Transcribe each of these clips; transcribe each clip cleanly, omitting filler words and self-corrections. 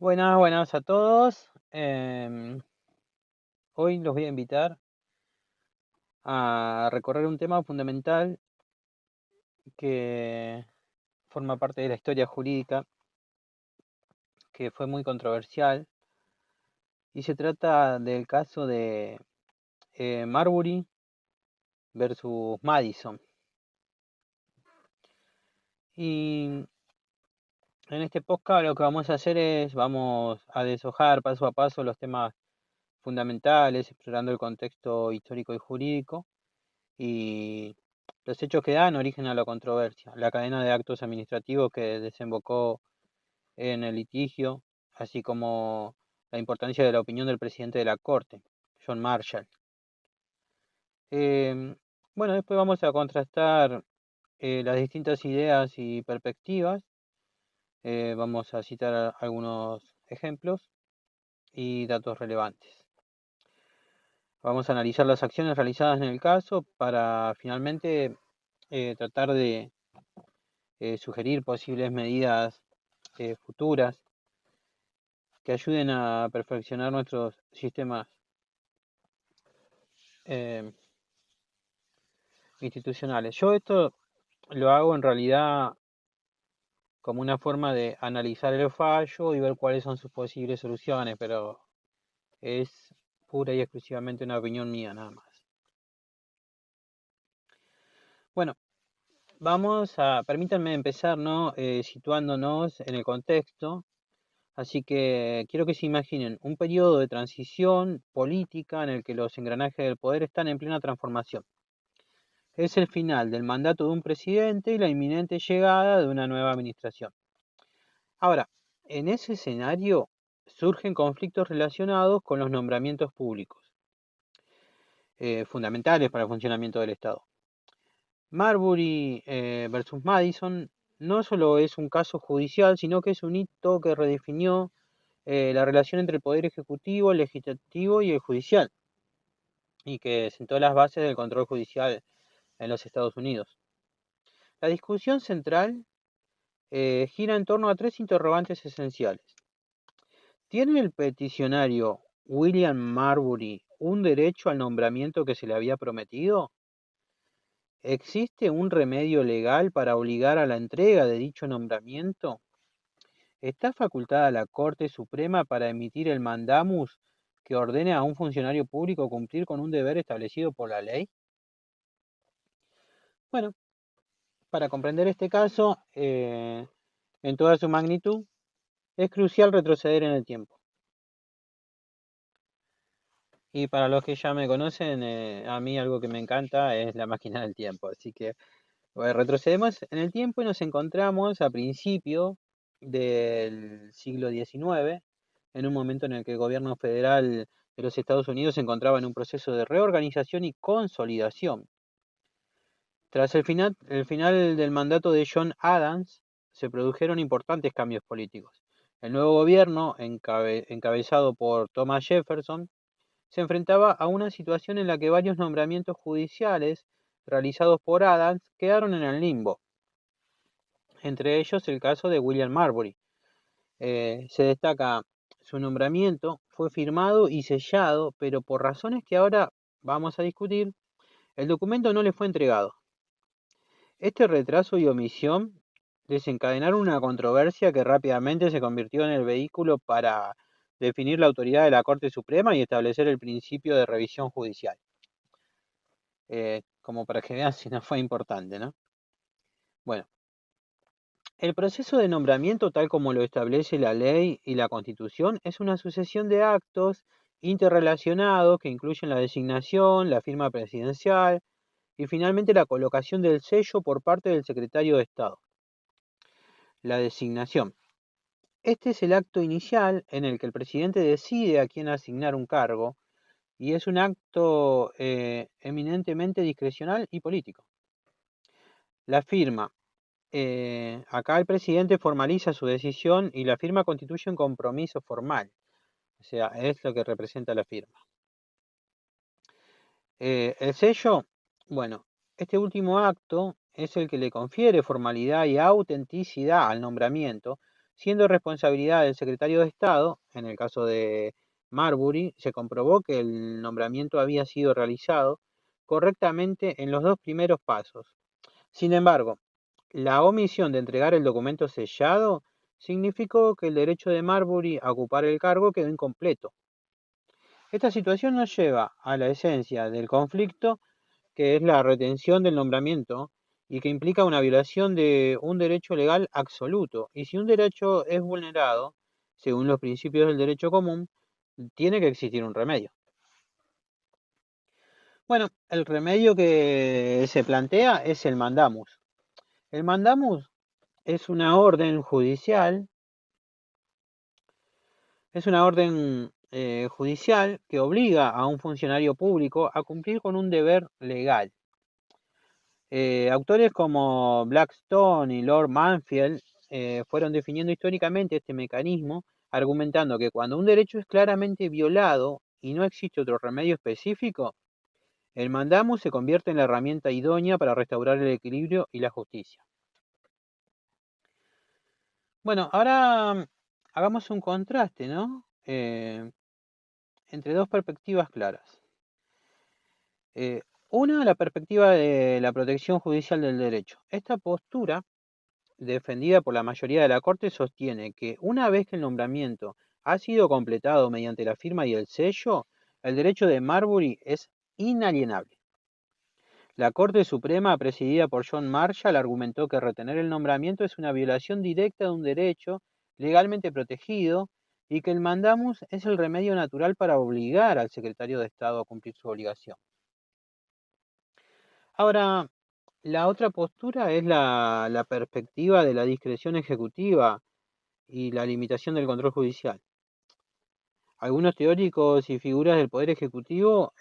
Buenas, buenas a todos. Hoy los voy a invitar a recorrer un tema fundamental que forma parte de la historia jurídica, que fue muy controversial, y se trata del caso de Marbury versus Madison. Y en este podcast lo que vamos a hacer es, vamos a deshojar paso a paso los temas fundamentales, explorando el contexto histórico y jurídico y los hechos que dan origen a la controversia, la cadena de actos administrativos que desembocó en el litigio, así como la importancia de la opinión del presidente de la Corte, John Marshall. Em, bueno, después vamos a contrastar las distintas ideas y perspectivas. Vamos a citar algunos ejemplos y datos relevantes. Vamos a analizar las acciones realizadas en el caso para finalmente tratar de sugerir posibles medidas futuras que ayuden a perfeccionar nuestros sistemas eh, institucionales. Yo esto lo hago en realidad como una forma de analizar el fallo y ver cuáles son sus posibles soluciones, pero es pura y exclusivamente una opinión mía nada más. Bueno, permítanme empezar, ¿no? Situándonos en el contexto. Así que quiero que se imaginen un periodo de transición política en el que los engranajes del poder están en plena transformación. Es el final del mandato de un presidente y la inminente llegada de una nueva administración. Ahora, en ese escenario surgen conflictos relacionados con los nombramientos públicos, fundamentales para el funcionamiento del Estado. Marbury versus Madison no solo es un caso judicial, sino que es un hito que redefinió la relación entre el Poder Ejecutivo, el Legislativo y el Judicial, y que sentó las bases del control judicial en los Estados Unidos. La discusión central gira en torno a tres interrogantes esenciales. ¿Tiene el peticionario William Marbury un derecho al nombramiento que se le había prometido? ¿Existe un remedio legal para obligar a la entrega de dicho nombramiento? ¿Está facultada la Corte Suprema para emitir el mandamus que ordene a un funcionario público cumplir con un deber establecido por la ley? Bueno, para comprender este caso en toda su magnitud, es crucial retroceder en el tiempo. Y para los que ya me conocen, a mí algo que me encanta es la máquina del tiempo. Así que retrocedemos en el tiempo y nos encontramos a principio del siglo XIX, en un momento en el que el gobierno federal de los Estados Unidos se encontraba en un proceso de reorganización y consolidación. Tras el final del mandato de John Adams, se produjeron importantes cambios políticos. El nuevo gobierno, encabezado por Thomas Jefferson, se enfrentaba a una situación en la que varios nombramientos judiciales realizados por Adams quedaron en el limbo, entre ellos el caso de William Marbury. Se destaca su nombramiento, fue firmado y sellado, pero por razones que ahora vamos a discutir, el documento no le fue entregado. Este retraso y omisión desencadenaron una controversia que rápidamente se convirtió en el vehículo para definir la autoridad de la Corte Suprema y establecer el principio de revisión judicial. Como para que vean si no fue importante, ¿no? Bueno, el proceso de nombramiento, tal como lo establece la ley y la Constitución, es una sucesión de actos interrelacionados que incluyen la designación, la firma presidencial y finalmente la colocación del sello por parte del secretario de Estado. La designación. Este es el acto inicial en el que el presidente decide a quién asignar un cargo y es un acto eminentemente discrecional y político. La firma. Acá el presidente formaliza su decisión y la firma constituye un compromiso formal. O sea, es lo que representa la firma. El sello, bueno, este último acto es el que le confiere formalidad y autenticidad al nombramiento, siendo responsabilidad del secretario de Estado. En el caso de Marbury, se comprobó que el nombramiento había sido realizado correctamente en los dos primeros pasos. Sin embargo, la omisión de entregar el documento sellado significó que el derecho de Marbury a ocupar el cargo quedó incompleto. Esta situación nos lleva a la esencia del conflicto, que es la retención del nombramiento y que implica una violación de un derecho legal absoluto. Y si un derecho es vulnerado, según los principios del derecho común, tiene que existir un remedio. Bueno, el remedio que se plantea es el mandamus. El mandamus es una orden judicial, judicial que obliga a un funcionario público a cumplir con un deber legal. Autores como Blackstone y Lord Mansfield fueron definiendo históricamente este mecanismo, argumentando que cuando un derecho es claramente violado y no existe otro remedio específico, el mandamus se convierte en la herramienta idónea para restaurar el equilibrio y la justicia. Bueno, ahora hagamos un contraste, ¿no? Entre dos perspectivas claras. Una, la perspectiva de la protección judicial del derecho. Esta postura, defendida por la mayoría de la Corte, sostiene que una vez que el nombramiento ha sido completado mediante la firma y el sello, el derecho de Marbury es inalienable. La Corte Suprema, presidida por John Marshall, argumentó que retener el nombramiento es una violación directa de un derecho legalmente protegido y que el mandamus es el remedio natural para obligar al secretario de Estado a cumplir su obligación. Ahora, la otra postura es la perspectiva de la discreción ejecutiva y la limitación del control judicial. Algunos teóricos y figuras del Poder Ejecutivo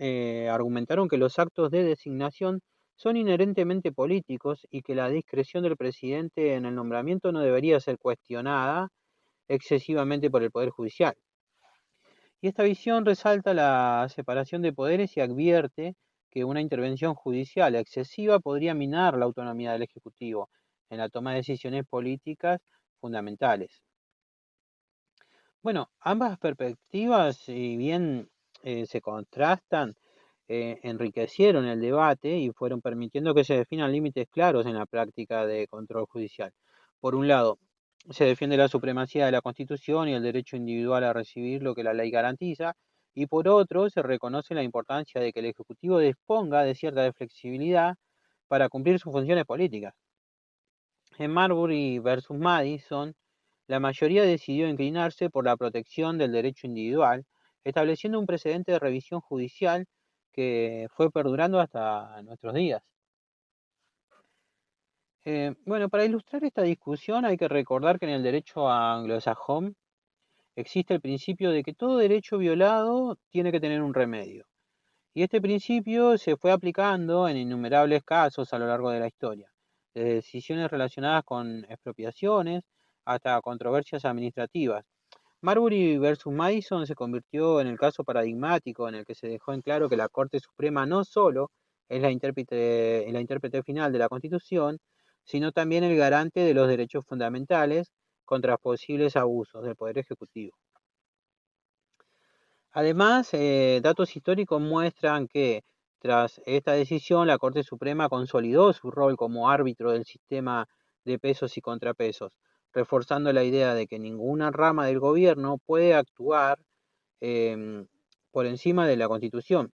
argumentaron que los actos de designación son inherentemente políticos y que la discreción del presidente en el nombramiento no debería ser cuestionada excesivamente por el Poder Judicial. Y esta visión resalta la separación de poderes y advierte que una intervención judicial excesiva podría minar la autonomía del Ejecutivo en la toma de decisiones políticas fundamentales. Bueno, ambas perspectivas, si bien se contrastan, enriquecieron el debate y fueron permitiendo que se definan límites claros en la práctica de control judicial. Por un lado, se defiende la supremacía de la Constitución y el derecho individual a recibir lo que la ley garantiza, y por otro, se reconoce la importancia de que el Ejecutivo disponga de cierta flexibilidad para cumplir sus funciones políticas. En Marbury versus Madison, la mayoría decidió inclinarse por la protección del derecho individual, estableciendo un precedente de revisión judicial que fue perdurando hasta nuestros días. Bueno, para ilustrar esta discusión hay que recordar que en el derecho anglosajón existe el principio de que todo derecho violado tiene que tener un remedio. Y este principio se fue aplicando en innumerables casos a lo largo de la historia, desde decisiones relacionadas con expropiaciones hasta controversias administrativas. Marbury versus Madison se convirtió en el caso paradigmático en el que se dejó en claro que la Corte Suprema no solo es la intérprete final de la Constitución, sino también el garante de los derechos fundamentales contra posibles abusos del Poder Ejecutivo. Además, datos históricos muestran que tras esta decisión la Corte Suprema consolidó su rol como árbitro del sistema de pesos y contrapesos, reforzando la idea de que ninguna rama del gobierno puede actuar por encima de la Constitución.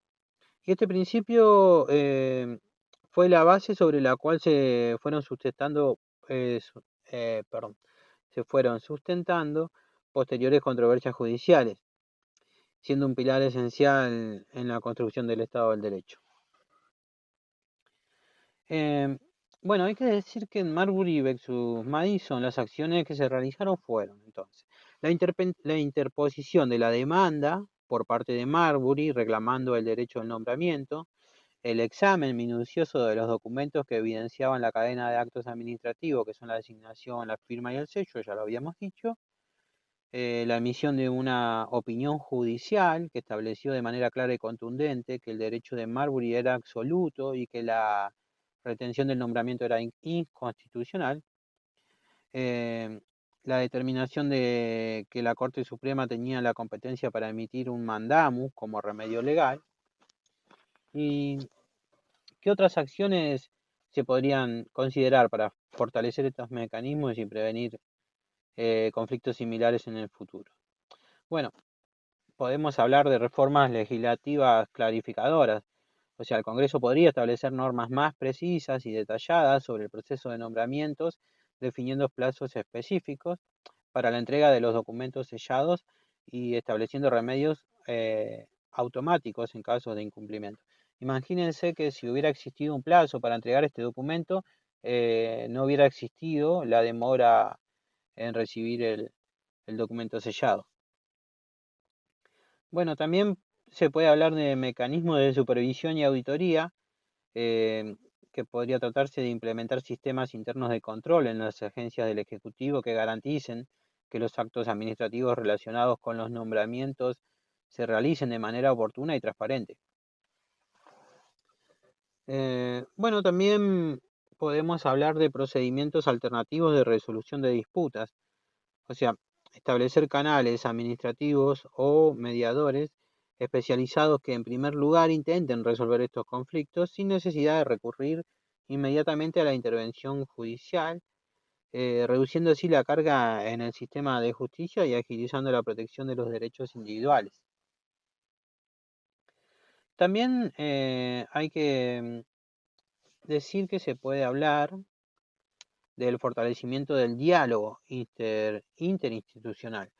Y este principio fue la base sobre la cual eh, su- perdón, se fueron sustentando posteriores controversias judiciales, siendo un pilar esencial en la construcción del Estado del Derecho. Bueno, hay que decir que en Marbury versus Madison las acciones que se realizaron fueron entonces la interposición de la demanda por parte de Marbury reclamando el derecho al nombramiento, el examen minucioso de los documentos que evidenciaban la cadena de actos administrativos, que son la designación, la firma y el sello, ya lo habíamos dicho, la emisión de una opinión judicial que estableció de manera clara y contundente que el derecho de Marbury era absoluto y que la retención del nombramiento era inconstitucional. Eh, la determinación de que la Corte Suprema tenía la competencia para emitir un mandamus como remedio legal. ¿Y qué otras acciones se podrían considerar para fortalecer estos mecanismos y prevenir conflictos similares en el futuro? Bueno, podemos hablar de reformas legislativas clarificadoras. O sea, el Congreso podría establecer normas más precisas y detalladas sobre el proceso de nombramientos, definiendo plazos específicos para la entrega de los documentos sellados y estableciendo remedios automáticos en caso de incumplimiento. Imagínense que si hubiera existido un plazo para entregar este documento, no hubiera existido la demora en recibir el documento sellado. Bueno, también se puede hablar de mecanismos de supervisión y auditoría, eh, que podría tratarse de implementar sistemas internos de control en las agencias del Ejecutivo que garanticen que los actos administrativos relacionados con los nombramientos se realicen de manera oportuna y transparente. Bueno, también podemos hablar de procedimientos alternativos de resolución de disputas, o sea, establecer canales administrativos o mediadores especializados que en primer lugar intenten resolver estos conflictos sin necesidad de recurrir inmediatamente a la intervención judicial, reduciendo así la carga en el sistema de justicia y agilizando la protección de los derechos individuales. También hay que decir que se puede hablar del fortalecimiento del diálogo interinstitucional.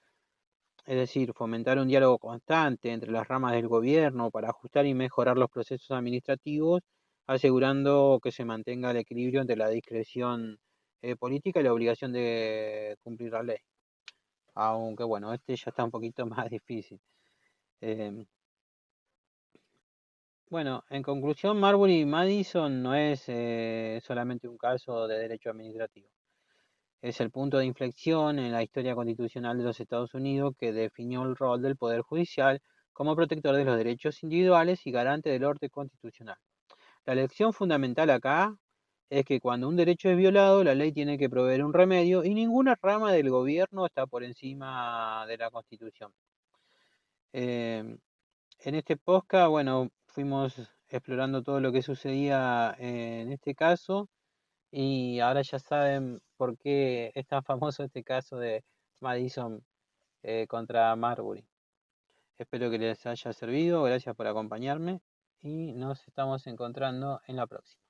Es decir, fomentar un diálogo constante entre las ramas del gobierno para ajustar y mejorar los procesos administrativos, asegurando que se mantenga el equilibrio entre la discreción política y la obligación de cumplir la ley. Aunque bueno, este ya está un poquito más difícil. Bueno, en conclusión, Marbury y Madison no es solamente un caso de derecho administrativo. Es el punto de inflexión en la historia constitucional de los Estados Unidos que definió el rol del Poder Judicial como protector de los derechos individuales y garante del orden constitucional. La lección fundamental acá es que cuando un derecho es violado, la ley tiene que proveer un remedio y ninguna rama del gobierno está por encima de la Constitución. En este podcast, bueno, fuimos explorando todo lo que sucedía en este caso. Y ahora ya saben por qué es tan famoso este caso de Madison contra Marbury. Espero que les haya servido, gracias por acompañarme y nos estamos encontrando en la próxima.